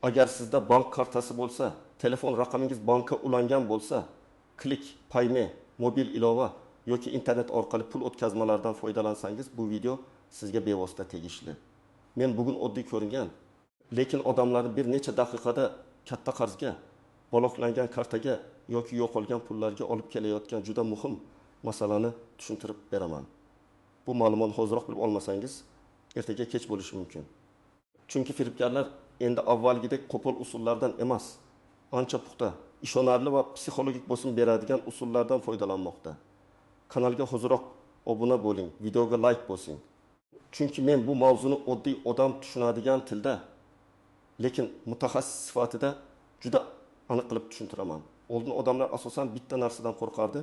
Agar sizda bank kartasi bo'lsa, telefon raqamingiz bankka ulangan bo'lsa, Click, Payme, mobil ilova yoki internet orqali pul o'tkazmalaridan foydalansangiz, bu video sizga bevosita tegishli. Men bugun oddiy ko'ringan, lekin odamlarni bir necha daqiqada katta qarzga, bloklangan kartaga yoki yo'qolgan pullarga olib kelayotgan juda muhim masalani tushuntirib beraman. Bu ma'lumotni hozirroq bilib olmasangiz, ertaga kech bo'lishi mumkin. Chunki firibgarlar endi avvalgidek qo'pol usullardan emas, ancha puxta, ishonarli va psixologik bosim beradigan usullardan foydalanmoqda. Kanalga hozirroq obuna bo'ling, videoga like bosing. Chunki men bu mavzuni oddiy odam tushunadigan tilda, lekin mutaxassis sifatida juda aniq qilib tushuntiraman. Oldin odamlar asosan bitta narsadan qo'rqardi,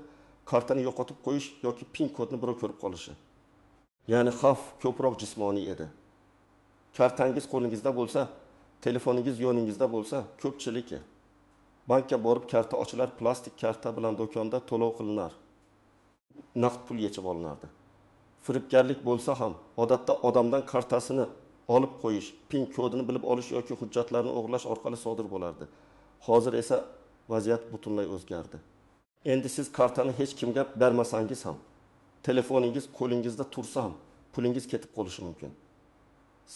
kartani yo'qotib qo'yish yoki pin kodni birov ko'rib qolishi. Ya'ni xavf ko'proq jismoniy edi. Kartangiz qo'lingizda bo'lsa, telefoningiz yoningizda bo'lsa, ko'pchiligi bankka borib karta ochilar, plastik karta bilan do'konda to'lov qilinar. Naqd pul yechib olinardi. Firibgarlik bo'lsa ham, odatda odamdan kartasini olib qo'yish, pin kodini bilib olish yoki hujjatlarni o'g'irlash orqali sodir bo'lardi. Hozir esa vaziyat butunlay o'zgardi. Endi siz kartani hech kimga bermasangiz ham, telefoningiz qo'lingizda tursa ham, pulingiz ketib qolishi mumkin.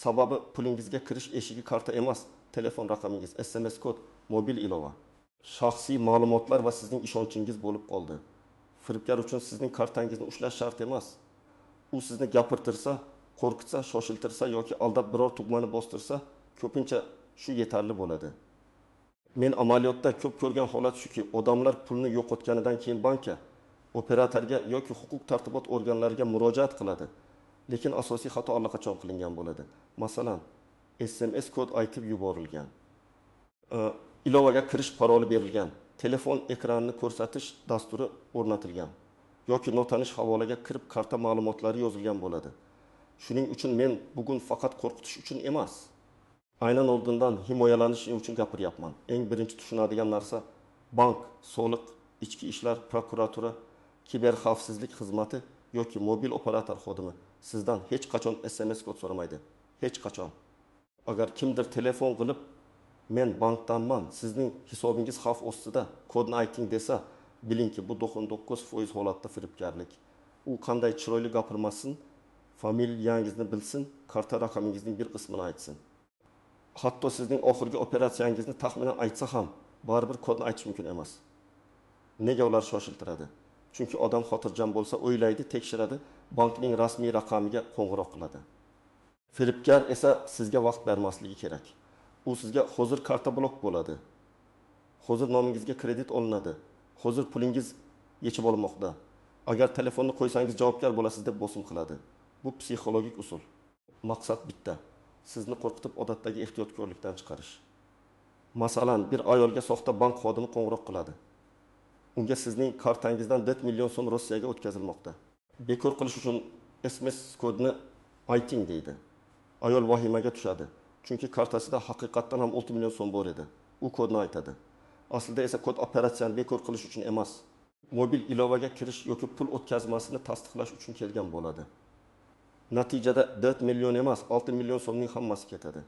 Sababi pulingizga kirish eshigi karta emas, telefon raqamingiz, SMS kod, mobil ilova. Shaxsiy ma'lumotlar va sizning ishonchingiz bo'lib qoldi. Firibgar uchun sizning kartangizni ushlash shart emas. U sizni gapirtirsa, qo'rqitsa, shoshiltirsa yoki aldab biror tugmani bostirsa, ko'pincha shu yetarli bo'ladi. Men amaliyotda ko'p ko'rgan holat shuki, odamlar pulni yo'qotganidan keyin bankka, operatorga yoki huquq tartibot organlariga murojaat qiladi. Lekin asosiy xato allaqachon qilingan bo'ladi. Masalan, SMS kod aytib yuborilgan. Ilovaga kirish paroli berilgan. Telefon ekranini ko'rsatish dasturi o'rnatilgan. Yoki notanish havolaga kirib karta ma'lumotlari yozilgan bo'ladi. Shuning uchun men bugun faqat qo'rqitish uchun emas, aynan oldindan himoyalanish uchun gapiryapman. Eng birinchi tushunadigan narsa bank, soliq, ichki ishlar, prokuratura, kiber xavfsizlik xizmati yoki mobil operator xodimi sizdan hech qachon SMS kod so'ramaydi. Hech qachon. Agar kimdir telefon qilib, men bankdanman, sizning hisobingiz xavf ostida, kodni ayting desa, bilingki bu 99% holatda firibgarlik. U qanday chiroyli gapirmasin, familiyangizni bilsin, karta raqamingizning bir qismini aytsin. Hatto sizning oxirgi operatsiyangizni taxminan aytsa ham, baribir kodni aytish mumkin emas. Nega ular shoshiltiradi? Chunki odam xotirjam bo'lsa, o'ylaydi, tekshiradi, bankning rasmiy raqamiga qo'ng'iroq qiladi. Firibgar esa sizga vaqt bermasligi kerak. U sizga hozir karta blok bo'ladi. Hozir nomingizga kredit olinadi. Hozir pulingiz yechib olinmoqda. Agar telefonni qo'ysangiz javobgar bo'lasiz deb bosim qiladi. Bu psixologik usul. Maqsad bitta. Sizni qo'rqitib odatdagi ehtiyotkorlikdan chiqarish. Masalan, bir ayolga soxta bank xodimi qo'ng'iroq qiladi. Unga sizning kartangizdan 4 million so'm Rossiyaga o'tkazilmoqda. Bekor qilish uchun SMS kodni ayting deydi. Ayol vahimaga tushadi. Chunki kartasida haqiqatdan ham 6 million so'm bor edi. U kodni aytadi. Aslida esa kod operatsiyani bekor qilish uchun emas, mobil ilovaga kirish yoki pul o'tkazmasini tasdiqlash uchun kelgan bo'ladi. Natijada 4 million emas, 6 million so'mning hammasi ketadi.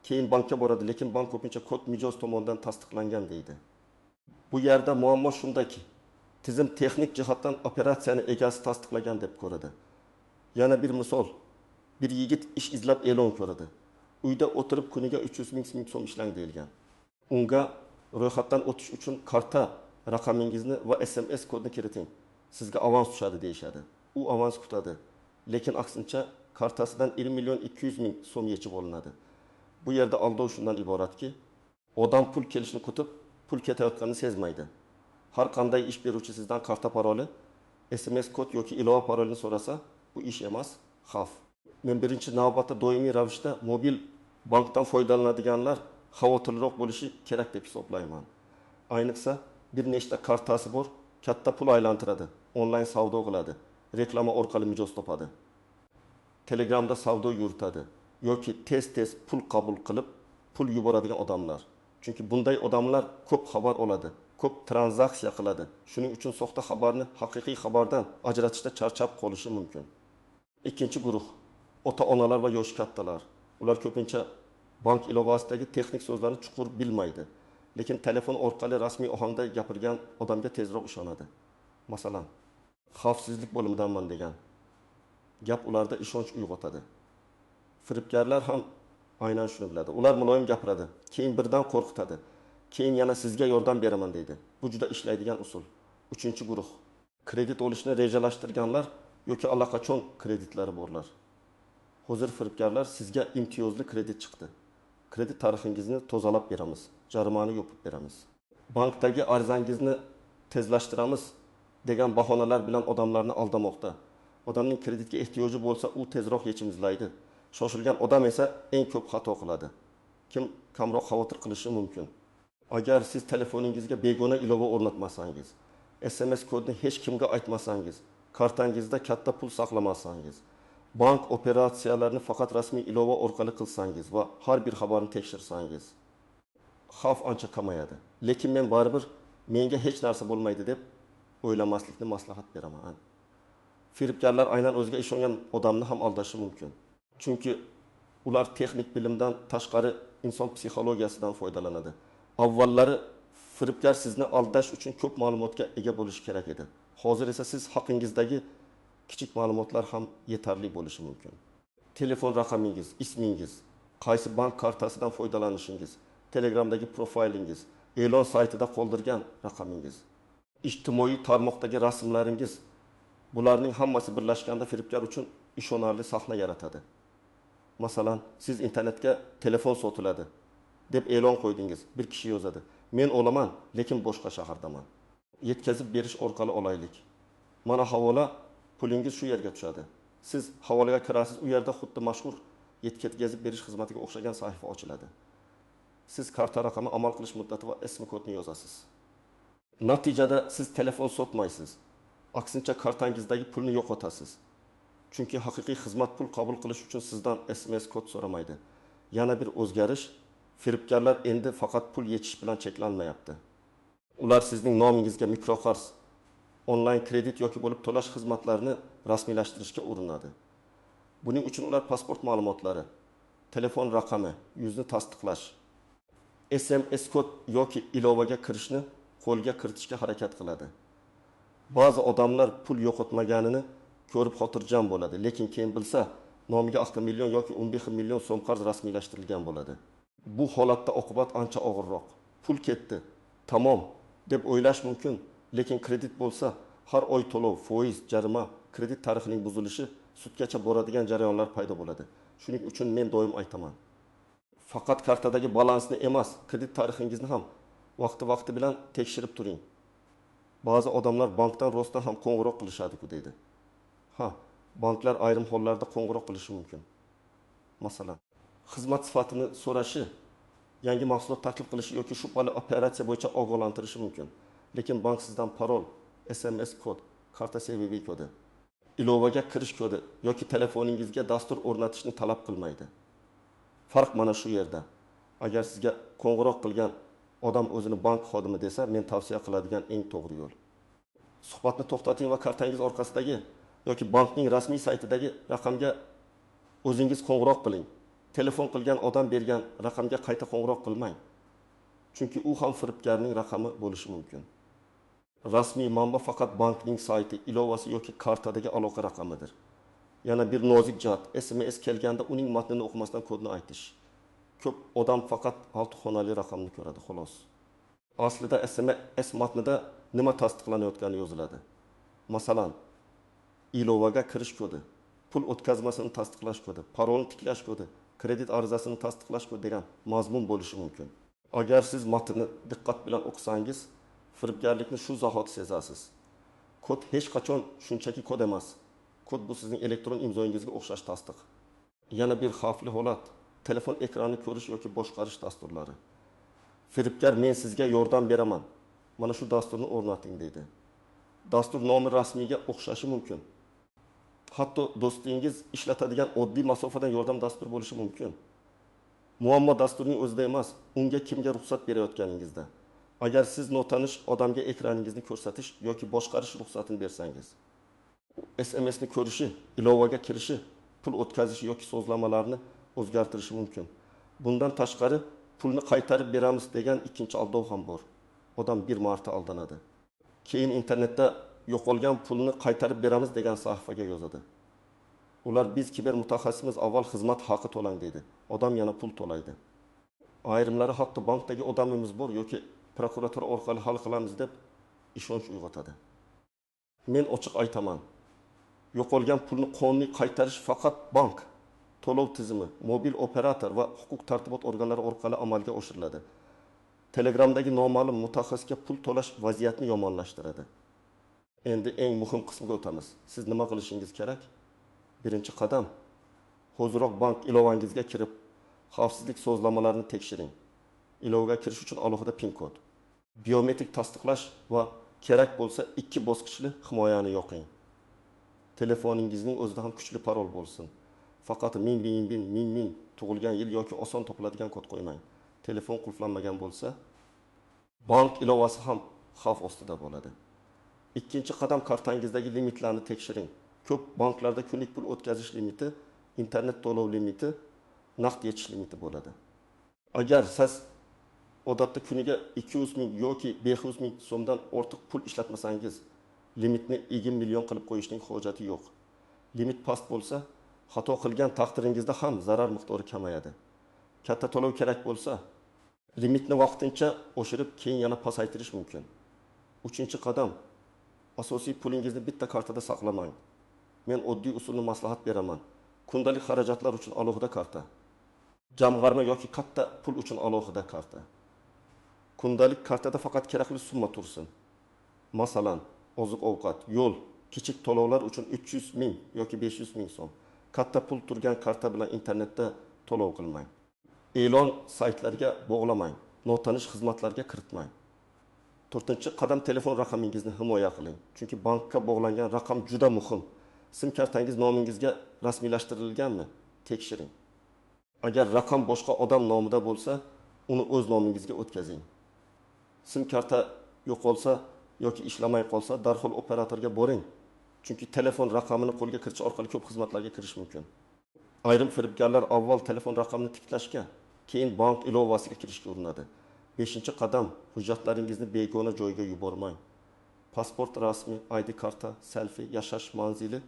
Keyin bankka boradi, lekin bank ko'pincha kod mijoz tomonidan tasdiqlangan deydi. Bu yerda muammo shundaki, tizim texnik jihatdan operatsiyani egasi tasdiqlagan deb ko'radi. Yana bir misol, bir yigit ish izlab e'lon ko'radi. Uyda o'tirib kuniga 300 ming so'm ishlang deyilgan. Unga ro'yxatdan o'tish uchun karta raqamingizni va SMS kodni kiriting. Sizga avans tushadi deyshadi. U avans kutadi. Lekin aksincha kartasidan 20 million 200 ming so'm yechib olinadi. Bu yerda aldov shundan iboratki, odam pul kelishini kutib, pul ketayotganini sezmaydi. Har qanday ish beruvchi sizdan karta paroli, SMS kod yoki ilova parolini so'rasa, bu ish emas, xavf. Men birinchi navbatda doimiy ravishda mobil bankdan foydalanadiganlar xavotirliroq bo'lishi kerak deb hisoblayman. Ayniqsa bir nechta kartasi bor, katta pul aylantiradi, onlayn savdo qiladi, reklama orqali mijoz topadi. Telegramda savdo yuritadi yoki tez pul qabul qilib, pul yuboradigan odamlar. Chunki bunday odamlar ko'p xabar oladi, ko'p tranzaksiya qiladi. Shuning uchun soxta xabarni haqiqiy xabardan ajratishda charchab qolishi mumkin. Ikkinchi guruh ota-onalar va yosh kattalar. Ular ko'pincha bank ilovasidagi texnik so'zlarni chuqur bilmaydi. Lekin telefon orqali rasmiy ohangda gapirgan odamga tezroq ishonadi. Masalan, xavfsizlik bo'limidanman degan gap ularda ishonch uyg'otadi. Firibgarlar ham aynan shuni biladi. Ular muloyim gapiradi, keyin birdan qo'rqitadi. Keyin yana sizga yordam beraman deydi. Bu juda ishlaydigan usul. 3-guruh. Kredit olishni rejalashtirganlar yoki allaqachon kreditlari borlar. Hozir firibgarlar sizga imtiyozli kredit chiqdi. Kredit tarixingizni tozalab beramiz, jarimani yopib beramiz. Bankdagi arizangizni tezlashtiramiz degan bahonalar bilan odamlarni aldamoqda. Odamning kreditga ehtiyoji bo'lsa, u tezroq yechim izlaydi. Shoshilgan odam esa eng ko'p xato qiladi. Kim kamroq xavotir qilishi mumkin. Agar siz telefoningizga begona ilova o'rnatmasangiz, SMS kodni hech kimga aytmasangiz, kartangizda katta pul saqlamasangiz, bank operatsiyalarini faqat rasmiy ilova orqali qilsangiz va har bir xabarni tekshirsangiz, xavf ancha kamayadi. Lekin men baribir menga hech narsa bo'lmaydi deb o'ylamaslikni maslahat beraman. Firibgarlar aynan o'ziga ishongan odamni ham aldashi mumkin. Chunki ular texnik bilimdan tashqari inson psixologiyasidan foydalanadi. Avvallari firibgar sizni aldash uchun ko'p ma'lumotga ega bo'lishi kerak edi. Hozir esa siz haqingizdagi kichik ma'lumotlar ham yetarli bo'lishi mumkin. Telefon raqamingiz, ismingiz, qaysi bank kartasidan foydalanishingiz, Telegramdagi profilingiz, e'lon saytida qoldirgan raqamingiz, ijtimoiy tarmoqdagi rasmlaringiz, bularning hammasi birlashganda firibgar uchun ishonarli sahna yaratadi. Masalan, siz internetga telefon sotiladi deb e'lon qo'ydingiz. Bir kishi yozadi: "Men olaman, lekin boshqa shahardaman. Yetkazib berish orqali olaylik." Mana havola, pulingiz shu yerga tushadi. Siz havolaga kirasiz, u yerda xuddi mashhur yetkazib berish xizmatiga o'xshagan sahifa ochiladi. Siz karta raqami, amal qilish muddati va ism kodni yozasiz. Natijada siz telefon sotmaysiz. Aksincha kartangizdagi pulni yo'qotasiz. Chunki haqiqiy xizmat pul qabul qilish uchun sizdan SMS kod so'ramaydi. Yana bir o'zgarish, firibgarlar endi faqat pul yechish bilan cheklanmayapti. Ular sizning nomingizga mikroqarz, onlayn kredit yoki bo'lib to'lash xizmatlarini rasmiylashtirishga urinadi. Buning uchun ular pasport ma'lumotlari, telefon raqami, yuzni tasdiqlash, SMS kod yoki ilovaga kirishni qo'lga kiritishga harakat qiladi. Ba'zi odamlar pul yo'qotmaganini ko'rib xotirjam bo'ladi, lekin keyin bilsa, nomiga avtomillion yoki 15 million so'm qarz rasmiylashtirilgan bo'ladi. Bu holatda oqibat ancha og'irroq. Pul ketdi, tamom deb o'ylash mumkin, lekin kredit bo'lsa, har oy to'lov, foiz, jarima, kredit tarixining buzilishi, sudgacha boradigan jarayonlar paydo bo'ladi. Shuning uchun men doim aytaman, faqat kartadagi balansni emas, kredit tarixingizni ham vaqti bilan tekshirib turing. Ba'zi odamlar bankdan rostdan ham qo'ng'iroq qilishadi-ku deydi. Banklar ayrim hollarda qo'ng'iroq qilishi mumkin. Masalan, xizmat sifatini so'rashi, yangi mahsulot taklif qilishi yoki shubhali operatsiya bo'yicha ogohlantirishi mumkin. Lekin bank sizdan parol, SMS kod, karta CVV kodi, ilovaga kirish kodi yoki telefoningizga dastur o'rnatishni talab qilmaydi. Farq mana shu yerda. Agar sizga qo'ng'iroq qilgan odam o'zini bank xodimi desa, men tavsiya qiladigan eng to'g'ri yo'l. Suhbatni to'xtating va kartangiz orqasidagi yoki bankning rasmiy saytidagi raqamga o'zingiz qo'ng'iroq qiling. Telefon qilgan odam bergan raqamga qayta qo'ng'iroq qilmang. Chunki u ham firibgarning raqami bo'lishi mumkin. Rasmiy manba faqat bankning sayti, ilovasi yoki kartadagi aloqa raqamidir. Yana bir nozik jihat, SMS kelganda uning matnini o'qimasdan kodni aytish. Ko'p odam faqat 6 xonali raqamni ko'radi, xolos. Aslida SMS matnida nima tasdiqlanayotgani yoziladi. Masalan, ilovaga kirish kodi, pul o'tkazmasini tasdiqlash kodi, parolni tiklash kodi, kredit arizasini tasdiqlash kodi degan mazmun bo'lishi mumkin. Agar siz matnni diqqat bilan o'qisangiz, firibgarlikni shu zahot sezasiz. Kod hech qachon shunchaki kod emas. Kod bu sizning elektron imzoingizga o'xshash tasdiq. Yana bir xavfli holat, telefon ekranini ko'rish yoki boshqarish dasturlari. Firibgar men sizga yordam beraman, mana shu dasturni o'rnating deydi. Dastur nomi rasmiyga o'xshashi mumkin. Hatto do'stingiz ishlatadigan oddiy masofadan yordam dasturi bo'lishi mumkin. Muammo dasturning o'zida emas, unga kimga ruxsat berayotganingizda. Agar siz notanish odamga ekraningizni ko'rsatish yoki boshqarish ruxsatini bersangiz, SMSni ko'rishi, ilovaga kirishi, pul o'tkazishi yoki so'zlamalarni o'zgartirishi mumkin. Bundan tashqari pulni qaytarib beramiz degan ikkinchi aldov ham bor. Odam bir marta aldanadi. Keyin internetda yo'qolgan pulni qaytarib beramiz degan sahifaga yozadi. Ular biz kiber mutaxassisimiz, avval xizmat haqi to'lang deydi. Odam yana pul to'laydi. Ayrimlari hatto bankdagi odamimiz bor yoki prokuratura orqali hal qilamiz deb ishonch uyg'otadi. Men ochiq aytaman. Yo'qolgan pulni qonuniy qaytarish faqat bank, to'lov tizimi, mobil operator va huquq tartibot organlari orqali amalga oshiriladi. Telegramdagi noma'lum mutaxassisga pul to'lash vaziyatni yomonlashtiradi. Endi eng muhim qismga o'tamiz. Siz nima qilishingiz kerak? Birinchi qadam, hoziroq bank ilovangizga kirib, xavfsizlik sozlamalarini tekshiring. Ilovaga kirish uchun alohida PIN kod, biometrik tasdiqlash va kerak bo'lsa 2 bosqichli himoyani yoqing. Telefoningizning o'zida ham kuchli parol bo'lsin. Faqat ming tug'ilgan yil yoki oson topiladigan kod qo'ymang. Telefon qulflanmagan bo'lsa, bank ilovasi ham xavf ostida bo'ladi. Ikkinchi qadam, kartangizdagi limitlarni tekshiring. Ko'p banklarda kunlik pul o'tkazish limiti, internet to'lov limiti, naqd yetish limiti bo'ladi. Agar siz odatda kuniga 200 ming yoki 500 ming so'mdan ortiq pul ishlatmasangiz, limitni 20 million qilib qo'yishning hojati yo'q. Limit past bo'lsa, xato qilgan taqdiringizda ham zarar miqdori kamayadi. Katta to'lov kerak bo'lsa, limitni vaqtincha oshirib, keyin yana pasaytirish mumkin. Uchinchi qadam, asosiy pulingizni bitta kartada saqlamang. Men oddiy usulni maslahat beraman. Kundalik xarajatlar uchun alohida karta, jamg'arma yoki katta pul uchun alohida karta. Kundalik kartada faqat kerakli summa tursin. Masalan, oziq-ovqat, yo'l, kichik to'lovlar uchun 300 ming yoki 500 ming so'm. Katta pul turgan karta bilan internetda to'lov qilmang. E'lon saytlarga bog'lamang, notanish xizmatlarga kiritmang. 4-qadam, telefon raqamingizni himoya qiling. Chunki bankka bog'langan raqam juda muhim. Sim kartangiz nomingizga rasmiylashtirilganmi? Tekshiring. Agar raqam boshqa odam nomida bo'lsa, uni o'z nomingizga o'tkazing. Sim karta yo'qolsa yoki ishlamay qolsa, darhol operatorga boring. Chunki telefon raqamini qo'lga kiritish orqali ko'p xizmatlarga kirish mumkin. Ayrim firibgarlar avval telefon raqamini tiklashga, keyin bank ilovasiga kirishga urinadi. 5-qadam, hujjatlaringizni begona joyga yubormang. Pasport rasmi, ID karta, selfie, yashash manzili.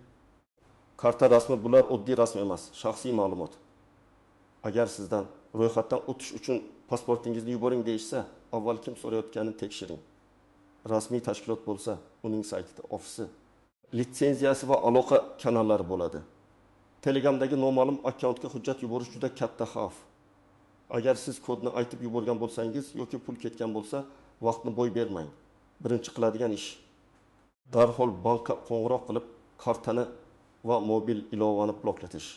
Karta rasmi bular oddiy rasm emas, shaxsiy ma'lumot. Agar sizdan ro'yxatdan o'tish uchun pasportingizni yuboring deyishsa, avval kim so'rayotganini tekshiring. Rasmiy tashkilot bo'lsa, uning saytida, ofisi, litsenziyasi va aloqa kanallari bo'ladi. Telegramdagi noma'lum akkauntga hujjat yuborish juda katta xavf. Agar siz kodni aytib yuborgan bo'lsangiz yoki pul ketgan bo'lsa, vaqtni boy bermang. Birinchi qiladigan ish, darhol bankka qo'ng'iroq qilib, kartani va mobil ilovani bloklatish.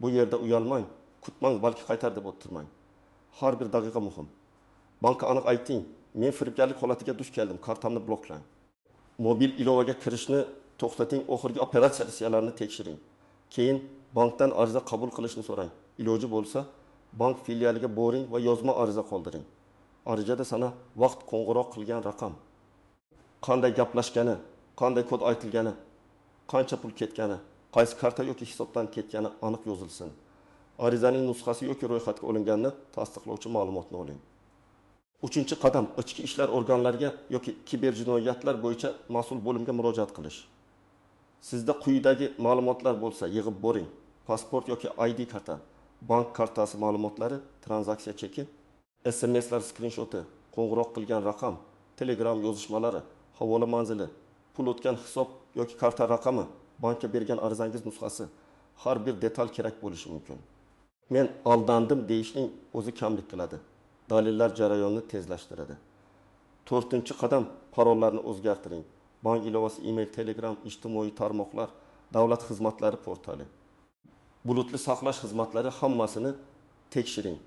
Bu yerda uyalmang, kutmang, balki qaytar deb o'tirmang. Har bir daqiqa muhim. Bankka aniq ayting, men firibgarlik holatiga duch keldim, kartamni bloklang. Mobil ilovaga kirishni to'xtating, oxirgi operatsiyalarini tekshiring. Keyin bankdan ariza qabul qilishni so'rang. Iloji bo'lsa, bank filialiga boring va yozma ariza qoldiring. Arizada sana vaqt qo'ng'iroq qilgan raqam, qanday gaplashgani, qanday kod aytilgani, qancha pul ketgani, qaysi karta yoki hisobdan ketgani aniq yozilsin. Arizaning nusxasi yoki ro'yxatga olinganini tasdiqlovchi ma'lumotni oling. 3-qadam, ichki ishlar organlariga yoki kiber jinoyatlar bo'yicha mas'ul bo'limga murojaat qilish. Sizda quyidagi ma'lumotlar bo'lsa, yig'ib boring. Pasport yoki ID karta, bank kartasi ma'lumotlari, tranzaksiya cheki, SMSlar skrinshoti, qo'ng'iroq qilgan raqam, Telegram yozishmalari, havola manzili, pul o'tgan hisob yoki karta raqami, bankka bergan arizangiz nusxasi, har bir detal kerak bo'lishi mumkin. Men aldandim deyishning o'zi kamlik qiladi. Dalillar jarayonini tezlashtiradi. 4-qadam, parollarni o'zgartiring. Bank ilovasi, email, Telegram, ijtimoiy tarmoqlar, davlat xizmatlari portali, bulutli saqlash xizmatlari hammasini tekshiring.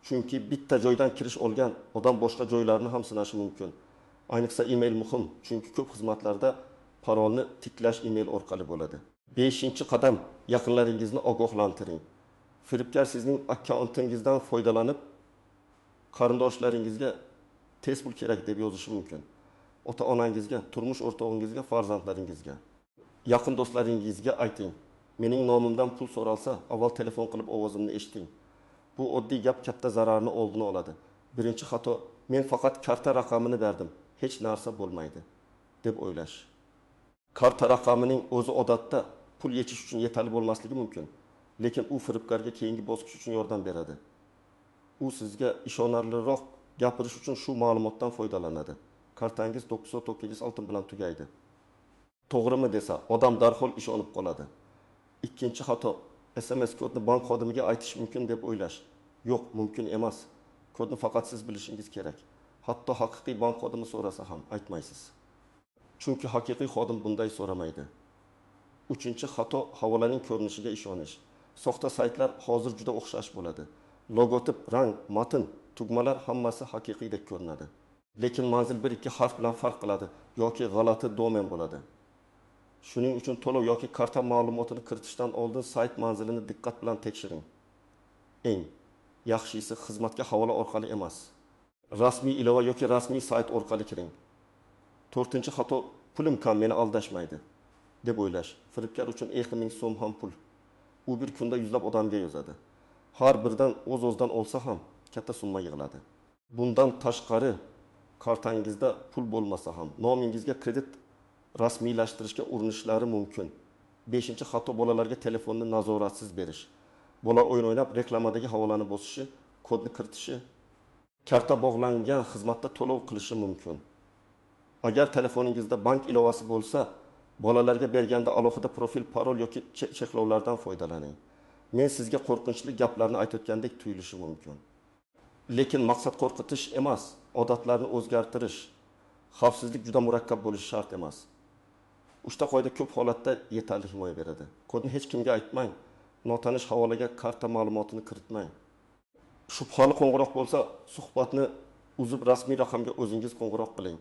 Chunki bitta joydan kirish olgan odam boshqa joylarni ham sinashi mumkin. Ayniqsa email muhim, chunki ko'p xizmatlarda parolni tiklash email orqali bo'ladi. 5-qadam, yaqinlaringizni ogohlantiring. Firibgar sizning akkauntingizdan foydalanib, qarindoshlaringizga tez pul kerak deb yozishi mumkin. Ota-onangizga, turmush o'rtog'ingizga, farzandlaringizga, yaqin do'stlaringizga ayting. Mening nomimdan pul so'ralsa, avval telefon qilib ovozimni eshiting. Bu oddiy gap katta zararni oldini oladi. Birinchi xato, men faqat karta raqamini berdim, hech narsa bo'lmaydi deb o'ylash. Karta raqamining o'zi odatda pul yechish uchun yetarli bo'lmasligi mumkin, lekin u firibgarga keyingi bosqich uchun yordam beradi. U sizga ishonarliroq gapirish uchun shu ma'lumotdan foydalanadi. Kartangiz 909 oltin bilan tugaydi. To'g'rimi desa, odam darhol ishonib qoladi. Ikkinchi xato, SMS kodni bank xodimiga aytish mumkin deb o'ylash. Yo'q, mumkin emas. Kodni faqat siz bilishingiz kerak. Hatto haqiqiy bank xodimi so'rasa ham aytmaysiz. Chunki haqiqiy xodim bunday so'ramaydi. Uchinchi xato, havolaning ko'rinishiga ishonish. Soxta saytlar hozir juda o'xshash bo'ladi. Logotip, rang, matn, tugmalar hammasi haqiqiydek ko'rinadi. Lekin manzil 1-2 harf bilan farq qiladi yoki g'alati domen bo'ladi. Shuning uchun to'lov yoki karta ma'lumotini kiritishdan oldin sayt manzilini diqqat bilan tekshiring. Eng yaxshisi xizmatga havola orqali emas, rasmiy ilova yoki rasmiy sayt orqali kiring. To'rtinchi xato, pulim kam, meni aldashmaydi deb o'ylash. Firibgar uchun 1000 so'm ham pul. U bir kunda yuzlab odamga yozadi. Har biridan o'z-o'zidan olsa ham katta summa yig'iladi. Bundan tashqari, kartangizda pul bo'lmasa ham nomingizga kredit rasmiylashtirishga urinishlari mumkin. 5-xato, bolalarga telefonni nazoratsiz berish. Bola o'yin o'ynab reklamadagi havolani bosishi, kodni kiritishi, karta bog'langan xizmatda to'lov qilishi mumkin. Agar telefoningizda bank ilovasi bo'lsa, bolalarga berganda alohida profil, parol yoki cheklovlardan foydalaning. Men sizga qo'rqinchli gaplarni aytayotgandek tuyulishi mumkin. Lekin maqsad qo'rqitish emas, odatlarni o'zgartirish. Xavfsizlik juda murakkab bo'lishi shart emas. Uchta qoida ko'p holatda yetarli himoya beradi. Kodni hech kimga aytmang. Notanish havolaga karta ma'lumotini kiritmang. Shubhali qo'ng'iroq bo'lsa, suhbatni uzib rasmiy raqamga o'zingiz qo'ng'iroq qiling.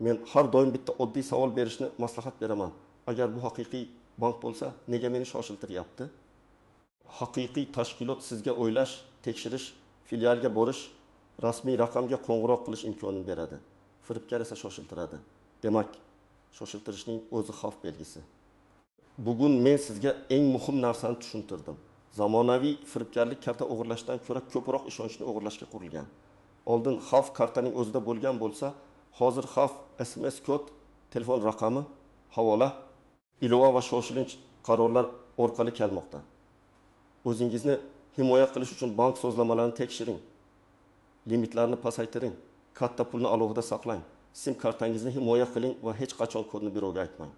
Men har doim bitta oddiy savol berishni maslahat beraman. Agar bu haqiqiy bank bo'lsa, nega meni shoshiltiryapti? Haqiqiy tashkilot sizga o'ylash, tekshirish, filialga borish, rasmiy raqamga qo'ng'iroq qilish imkonini beradi. Firibgar esa shoshiltiradi. Demak, shoshiltirishning o'zi xavf belgisi. Bugun men sizga eng muhim narsani tushuntirdim. Zamonaviy firibgarlik karta o'g'irlashdan ko'ra ko'proq ishonchni o'g'irlashga qurilgan. Oldin xavf kartaning o'zida bo'lgan bo'lsa, hozir xavf SMS kod, telefon raqami, havola, ilova va shoshilinch qarorlar orqali kelmoqda. O'zingizni himoya qilish uchun bank sozlamalarini tekshiring. Limitlarni pasaytiring. Katta pulni alohida saqlang. SIM kartangizni himoya qiling va hech qachon kodni birovga aytmang.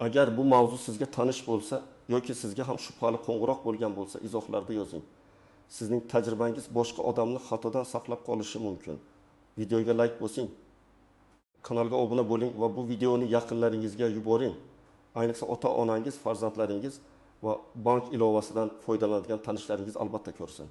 Agar bu mavzu sizga tanish bo'lsa yoki sizga ham shubhali qo'ng'iroq bo'lgan bo'lsa, izohlarda yozing. Sizning tajribangiz boshqa odamni xatodan saqlab qolishi mumkin. Videoga like bosing. Kanalga obuna bo'ling va bu videoni yaqinlaringizga yuboring. Ayniqsa ota-onangiz, farzandlaringiz va bank ilovasidan foydalanadigan tanishlaringiz albatta ko'rsin.